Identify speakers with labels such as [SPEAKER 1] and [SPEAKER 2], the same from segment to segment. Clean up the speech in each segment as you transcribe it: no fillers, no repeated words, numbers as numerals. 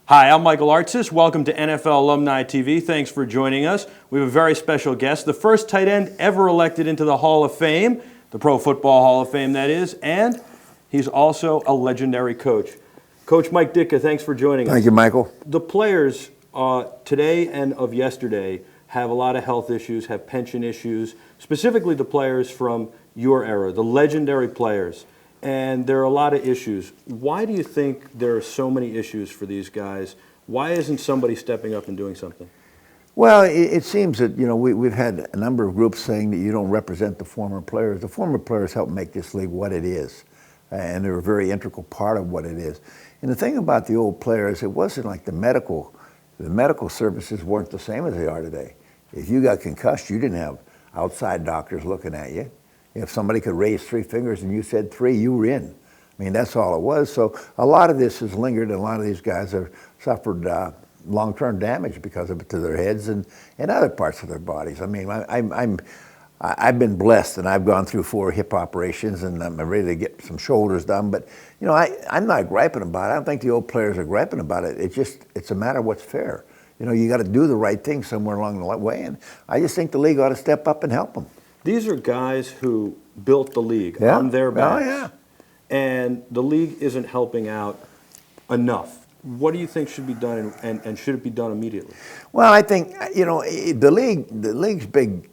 [SPEAKER 1] Hi, I'm Michael Artsis. Welcome to NFL Alumni TV. Thanks for joining us. We have a very special guest, the first tight end ever elected into the Hall of Fame, the Pro Football Hall of Fame, that is, and he's also a legendary coach. Coach Mike Ditka, thanks for joining us.
[SPEAKER 2] Thank you, Michael.
[SPEAKER 1] The players today and of yesterday have a lot of health issues, have pension issues, specifically the players from your era, the legendary players. And there are a lot of issues. Why do you think there are so many issues for these guys? Why isn't somebody stepping up and doing something?
[SPEAKER 2] Well, it seems that, we've had a number of groups saying that you don't represent the former players. The former players helped make this league what it is, and they're a very integral part of what it is. And the thing about the old players, it wasn't like the medical services weren't the same as they are today. If you got concussed, you didn't have outside doctors looking at you. If somebody could raise 3 fingers and you said 3, you were in. I mean, that's all it was. So a lot of this has lingered, and a lot of these guys have suffered long-term damage because of it to their heads and other parts of their bodies. I mean, I've been blessed, and I've gone through 4 hip operations, and I'm ready to get some shoulders done. But, I'm not griping about it. I don't think the old players are griping about it. It's a matter of what's fair. You got to do the right thing somewhere along the way, and I just think the league ought to step up and help them.
[SPEAKER 1] These are guys who built the league on their backs. Oh, yeah. And the league isn't helping out enough. What do you think should be done, and should it be done immediately?
[SPEAKER 2] Well, I think, the league's big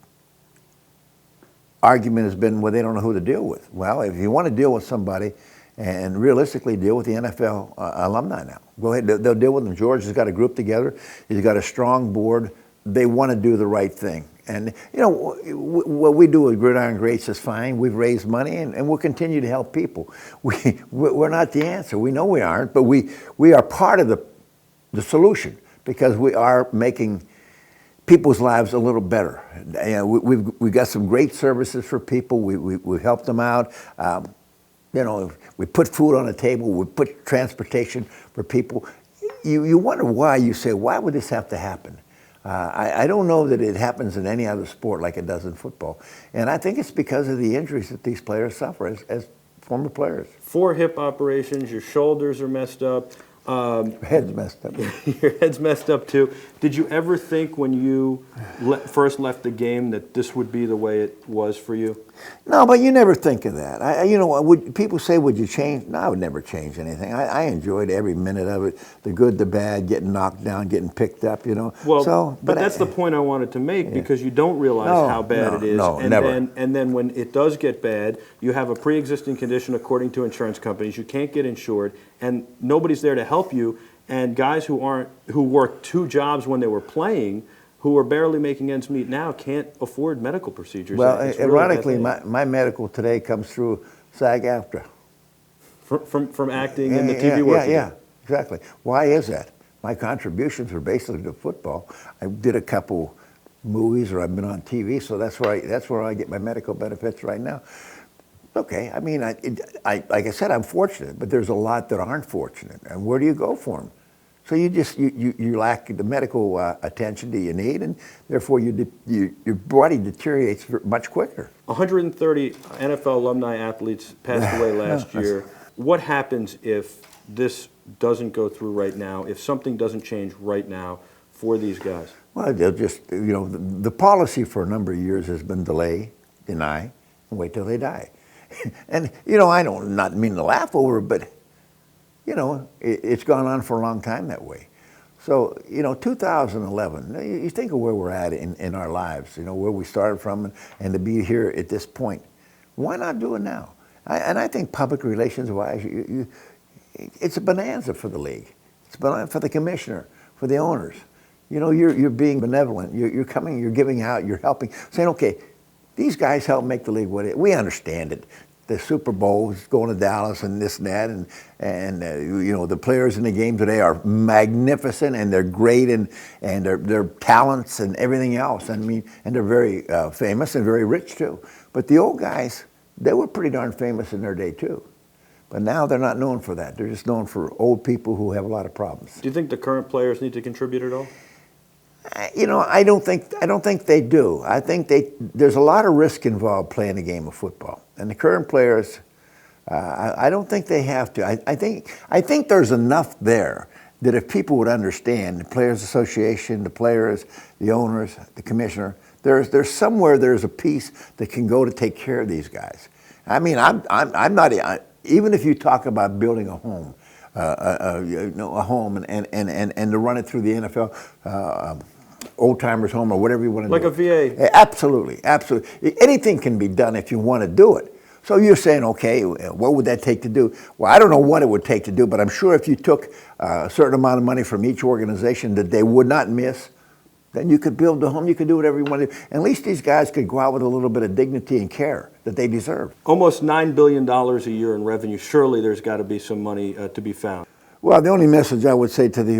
[SPEAKER 2] argument has been, well, they don't know who to deal with. Well, if you want to deal with somebody and realistically deal with the NFL alumni now, go ahead, they'll deal with them. George has got a group together. He's got a strong board. They want to do the right thing. And, what we do with Gridiron Greats is fine. We've raised money, and we'll continue to help people. We're not the answer. We know we aren't, but we are part of the solution, because we are making people's lives a little better. We've got some great services for people. We help them out. We put food on the table. We put transportation for people. You wonder why. You say, why would this have to happen? I don't know that it happens in any other sport like it does in football. And I think it's because of the injuries that these players suffer as former players.
[SPEAKER 1] 4 hip operations, your shoulders are messed up.
[SPEAKER 2] Head's messed up.
[SPEAKER 1] Your head's messed up too. Did you ever think when you first left the game that this would be the way it was for you?
[SPEAKER 2] No, but you never think of that. People say, would you change? No, I would never change anything. I enjoyed every minute of it, the good, the bad, getting knocked down, getting picked up,
[SPEAKER 1] Well, but that's the point I wanted to make, because you don't realize how bad it is.
[SPEAKER 2] No, never.
[SPEAKER 1] And then when it does get bad, you have a pre-existing condition according to insurance companies. You can't get insured, and nobody's there to help you. And guys who worked 2 jobs when they were playing, who are barely making ends meet now, can't afford medical procedures.
[SPEAKER 2] Well, ironically, my medical today comes through SAG-AFTRA.
[SPEAKER 1] From acting and the TV work.
[SPEAKER 2] Yeah, exactly. Why is that? My contributions are basically to football. I did a couple movies, or I've been on TV, so that's where I get my medical benefits right now. Okay, I mean, like I said, I'm fortunate, but there's a lot that aren't fortunate. And where do you go for them? So you lack the medical attention that you need, and therefore your body deteriorates much quicker.
[SPEAKER 1] 130 NFL alumni athletes passed away last year. What happens if this doesn't go through right now, if something doesn't change right now for these guys?
[SPEAKER 2] Well, they'll just, the policy for a number of years has been delay, deny, and wait till they die. And, I don't not mean to laugh over it, but, it's gone on for a long time that way. So, 2011, you think of where we're at in our lives, where we started from, and to be here at this point. Why not do it now? And I think public relations-wise, it's a bonanza for the league. It's a bonanza for the commissioner, for the owners. You're being benevolent. You're coming, you're giving out, you're helping, saying, okay, these guys help make the league what it is. We understand it. The Super Bowl is going to Dallas and this and that, and the players in the game today are magnificent, and they're great, and their talents and everything else. I mean, and they're very famous and very rich too. But the old guys, they were pretty darn famous in their day too. But now they're not known for that. They're just known for old people who have a lot of problems.
[SPEAKER 1] Do you think the current players need to contribute at all?
[SPEAKER 2] I don't think they do. I think there's a lot of risk involved playing a game of football, and the current players, I don't think they have to. I think there's enough there that if people would understand, the Players Association, the players, the owners, the commissioner, there's somewhere there's a piece that can go to take care of these guys. I mean, I'm not, even if you talk about building a home, a home and to run it through the NFL, old timers home or whatever you want to do.
[SPEAKER 1] Like a VA.
[SPEAKER 2] Absolutely, absolutely. Anything can be done if you want to do it. So you're saying, okay, what would that take to do? Well, I don't know what it would take to do, but I'm sure if you took a certain amount of money from each organization that they would not miss, then you could build the home, you could do whatever you want to do. And at least these guys could go out with a little bit of dignity and care that they deserve.
[SPEAKER 1] Almost $9 billion a year in revenue. Surely there's got to be some money to be found.
[SPEAKER 2] Well, the only message I would say to the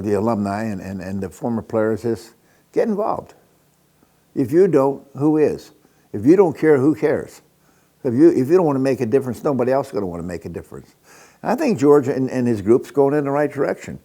[SPEAKER 2] the alumni and the former players is get involved. If you don't, who is? If you don't care, who cares? If you don't want to make a difference, nobody else is going to want to make a difference. And I think George and his group's going in the right direction.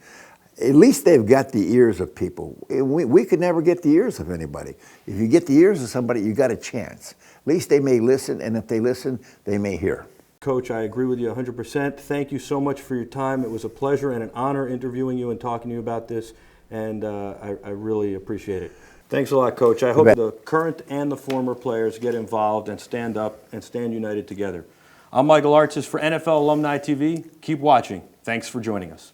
[SPEAKER 2] At least they've got the ears of people. We could never get the ears of anybody. If you get the ears of somebody, you got a chance. At least they may listen, and if they listen, they may hear.
[SPEAKER 1] Coach, I agree with you 100%. Thank you so much for your time. It was a pleasure and an honor interviewing you and talking to you about this, and I really appreciate it. Thanks a lot, Coach. I hope the current and the former players get involved and stand up and stand united together. I'm Michael Artsis for NFL Alumni TV. Keep watching. Thanks for joining us.